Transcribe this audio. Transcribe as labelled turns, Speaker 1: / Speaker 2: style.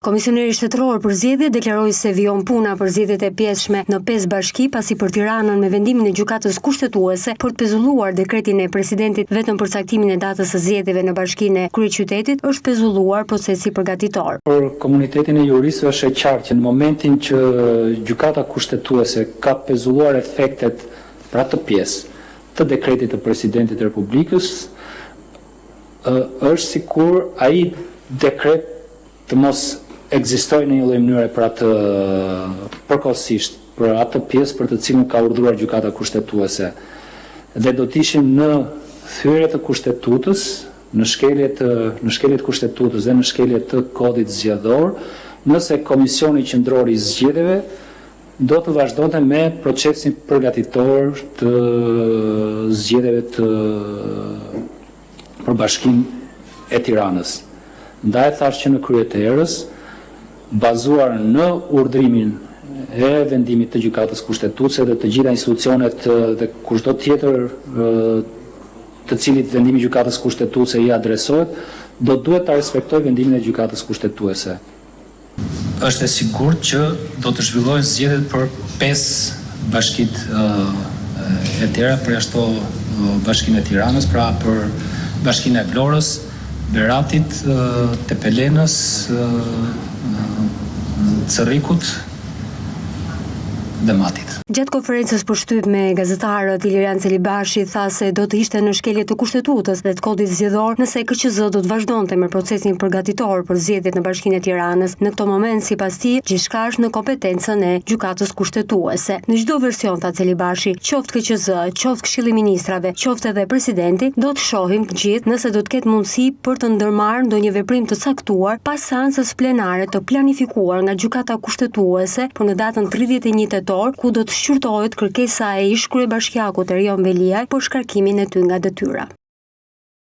Speaker 1: Komisioneri shtetëror për zgjedhje deklaroi se vijon puna për zgjedhjet e pjesshme në 5 bashki, pasi për Tiranën me vendimin e gjykatës kushtetuese për të pezulluar dekretin e presidentit vetëm për caktimin e datës së zgjedhjeve në bashkinë e kryeqytetit, është pezulluar procesi përgatitor.
Speaker 2: Për komunitetin e juristëve është e qartë që në momentin që gjykata kushtetuese ka pezulluar efektet për atë pjesë të dekretit të presidentit të Republikës, është sikur ai dekret të mos ekzistojë në një lloj mënyre për atë përkohësisht për atë pjesë për të cilën ka urdhëruar gjykata kushtetuese. Dhe do të ishim në thyrje të kushtetutës, në shkeljet kushtetutës dhe në shkeljet të kodit zgjedhor, nëse Komisioni Qendror i Zgjedhjeve do të vazhdonte me procesin përgatitor të zgjedhjeve për Bashkinë e Tiranës. Ndaj thash që në krye të erës, bazuar në urdhrimin e vendimit të gjykatës kushtetuese dhe të gjitha institucionet dhe kushdo tjetër të cilit vendimi i gjykatës kushtetuese i adresohet, do duhet ta respektojë vendimin e gjykatës kushtetuese. Është e sigurt që do të zhvillohen zgjedhjet për 5 bashkitë e tjera, përjashto Bashkinë e Tiranës, pra për Bashkinë e Vlorës, Beratit, Tepelenës, Cerrikut dhe Matit.
Speaker 1: Gjatë konferencës për shtyp me gazetarët, Ilirian Celibashi tha se do të ishte në shkelje të kushtetues dhe të kodit zgjedhor nëse KQZ do të vazhdonte me procesin përgatitor për zgjedhjet në Bashkinë e Tiranës. Në këtë moment, sipas tij, gjithçka është në kompetencën e gjykatës kushtetuese. Në çdo version, tha Celibashi, qoftë KQZ, qoftë Këshilli i Ministrave, qoftë edhe presidenti, do të shohim të gjithë nëse do të ketë mundësi për të ndërmarrë ndonjë veprim të caktuar pas seancës plenare të planifikuar nga gjykata kushtetuese për në datën 31 tetor, ku do të shqyrtohet kërkesa e ish kryebashkiakut Erion Veliaj për shkarkimin e tyre nga detyra.